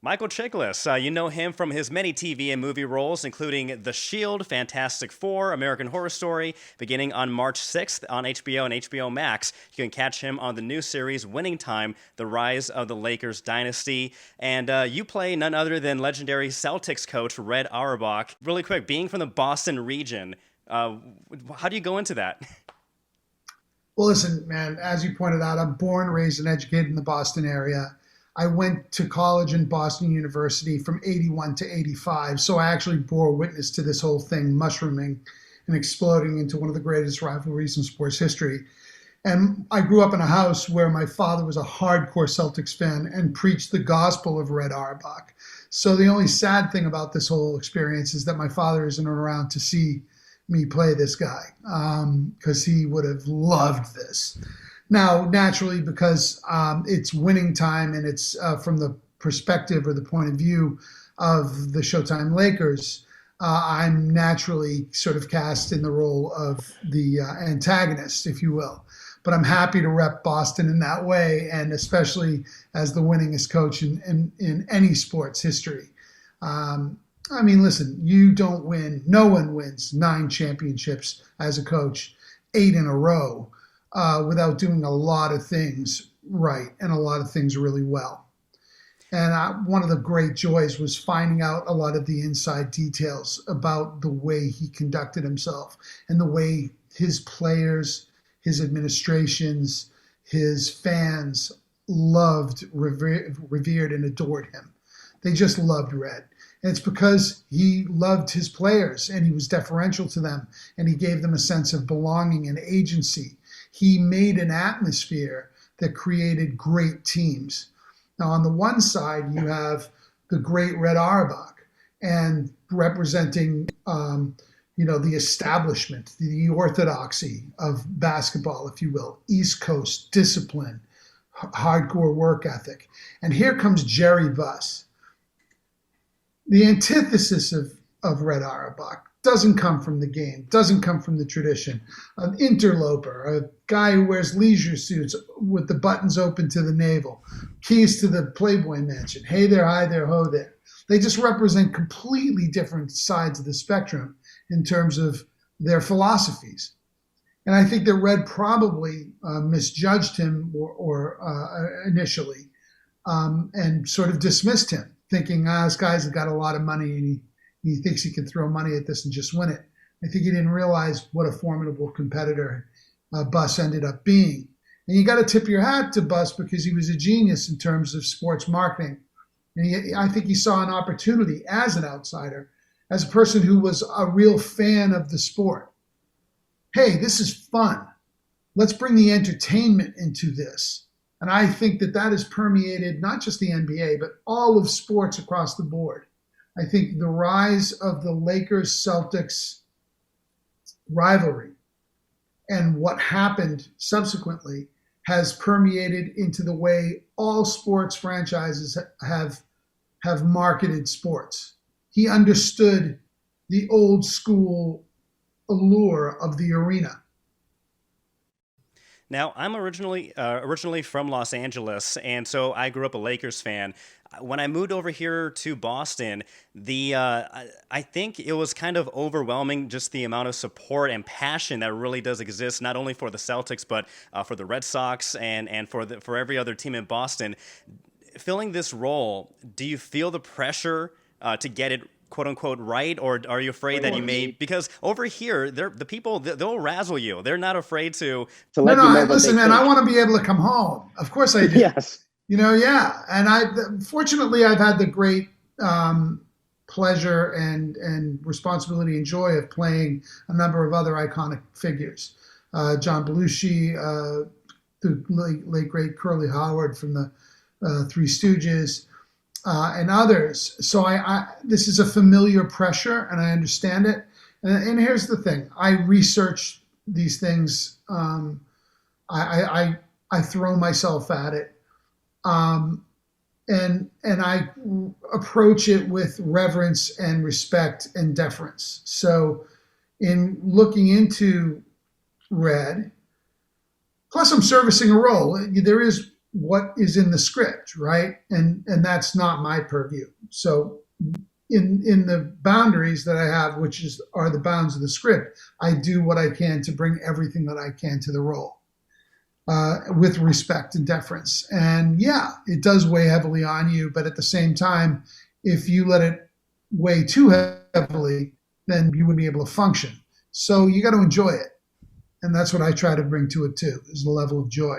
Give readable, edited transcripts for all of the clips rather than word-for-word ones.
Michael Chiklis, you know him from his many TV and movie roles, including The Shield, Fantastic Four, American Horror Story, beginning on March 6th on HBO and HBO Max. You can catch him on the new series Winning Time, The Rise of the Lakers Dynasty. And you play none other than legendary Celtics coach Red Auerbach. Really quick, being from the Boston region, how do you go into that? Well, listen, man, as you pointed out, I'm born, raised, and educated in the Boston area. I went to college in Boston University from 81 to 85. So I actually bore witness to this whole thing mushrooming and exploding into one of the greatest rivalries in sports history. And I grew up in a house where my father was a hardcore Celtics fan and preached the gospel of Red Auerbach. So the only sad thing about this whole experience is that my father isn't around to see me play this guy because he would have loved this. Now, naturally, because it's winning time and it's from the perspective or the point of view of the Showtime Lakers, I'm naturally sort of cast in the role of the antagonist, if you will. But I'm happy to rep Boston in that way, and especially as the winningest coach in any sports history. I mean, listen, you don't win, no one wins 9 championships as a coach, 8 in a row, without doing a lot of things right and a lot of things really well. And one of the great joys was finding out a lot of the inside details about the way he conducted himself and the way his players, his administrations, his fans loved, revered, and adored him. They just loved Red. And it's because he loved his players and he was deferential to them and he gave them a sense of belonging and agency. He made an atmosphere that created great teams. Now, on the one side, you have the great Red Auerbach and representing, the establishment, the orthodoxy of basketball, if you will, East Coast discipline, hardcore work ethic. And here comes Jerry Buss. The antithesis of Red Auerbach doesn't come from the game, doesn't come from the tradition. An interloper, a guy who wears leisure suits with the buttons open to the navel, keys to the Playboy Mansion, hey there, hi there, ho there. They just represent completely different sides of the spectrum in terms of their philosophies. And I think that Red probably misjudged him or initially and sort of dismissed him, thinking, this guy's got a lot of money and he thinks he can throw money at this and just win it. I think he didn't realize what a formidable competitor Buss ended up being. And you got to tip your hat to Buss because he was a genius in terms of sports marketing. And I think he saw an opportunity as an outsider, as a person who was a real fan of the sport. Hey, this is fun. Let's bring the entertainment into this. And I think that has permeated not just the NBA, but all of sports across the board. I think the rise of the Lakers-Celtics rivalry and what happened subsequently has permeated into the way all sports franchises have marketed sports. He understood the old school allure of the arena. Now, I'm originally from Los Angeles, and so I grew up a Lakers fan. When I moved over here to Boston, I think it was kind of overwhelming, just the amount of support and passion that really does exist, not only for the Celtics, but for the Red Sox and for every other team in Boston. Filling this role, do you feel the pressure to get it quote unquote right, or are you afraid that you may, because over here the people they'll razzle you, they're not afraid to let you know. Listen, man, I want to be able to come home. Of course I do. Yes. Yeah. And fortunately I've had the great pleasure and responsibility and joy of playing a number of other iconic figures. John Belushi, the late great Curly Howard from the Three Stooges, and others. So this is a familiar pressure, and I understand it. And here's the thing: I research these things. I throw myself at it, and I approach it with reverence and respect and deference. So, in looking into Red, plus I'm servicing a role. There is what is in the script, right? And that's not my purview. So in the boundaries that I have, which is are the bounds of the script, I do what I can to bring everything that I can to the role. With respect and deference. And yeah, it does weigh heavily on you, but at the same time, if you let it weigh too heavily, then you wouldn't be able to function. So you got to enjoy it. And that's what I try to bring to it too, is the level of joy.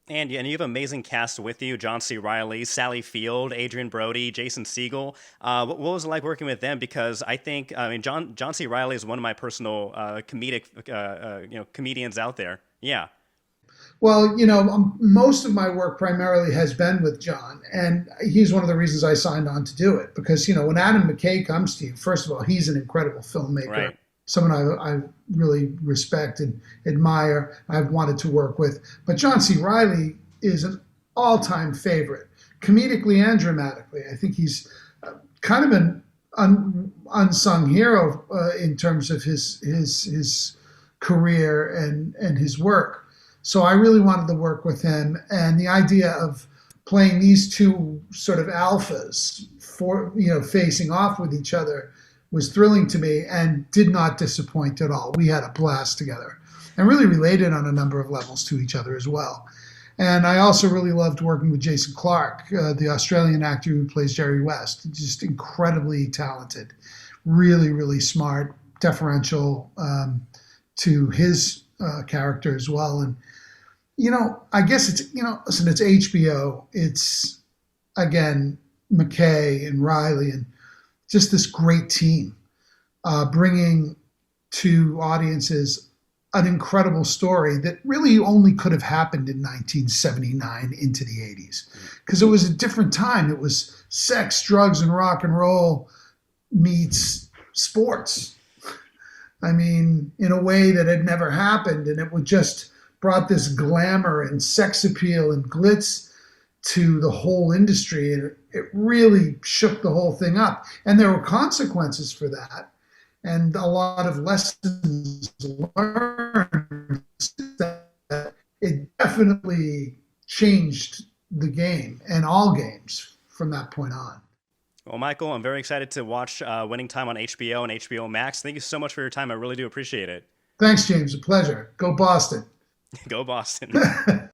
And you have an amazing cast with you: John C. Riley, Sally Field, Adrian Brody, Jason Segel. What was it like working with them? Because I mean, John C. Riley is one of my personal comedic comedians out there. Yeah. Well, most of my work primarily has been with John, and he's one of the reasons I signed on to do it. Because when Adam McKay comes to you, first of all, he's an incredible filmmaker, Right. someone I really respect and admire. I've wanted to work with, but John C. Riley is an all-time favorite, comedically and dramatically. I think he's kind of an unsung hero in terms of his career and his work. So I really wanted to work with him, and the idea of playing these two sort of alphas for facing off with each other was thrilling to me and did not disappoint at all. We had a blast together and really related on a number of levels to each other as well. And I also really loved working with Jason Clarke, the Australian actor who plays Jerry West. Just incredibly talented, really, really smart, deferential to his character as well. And I guess listen, it's HBO. It's, again, McKay and Riley and just this great team bringing to audiences an incredible story that really only could have happened in 1979 into the 80s. Because it was a different time. It was sex, drugs, and rock and roll meets sports. I mean, in a way that had never happened. And it would just brought this glamour and sex appeal and glitz to the whole industry, and it really shook the whole thing up. And there were consequences for that, and a lot of lessons learned. That it definitely changed the game and all games from that point on. Well, Michael, I'm very excited to watch Winning Time on HBO and HBO Max. Thank you so much for your time. I really do appreciate it. Thanks, James. A pleasure. Go Boston. Go Boston.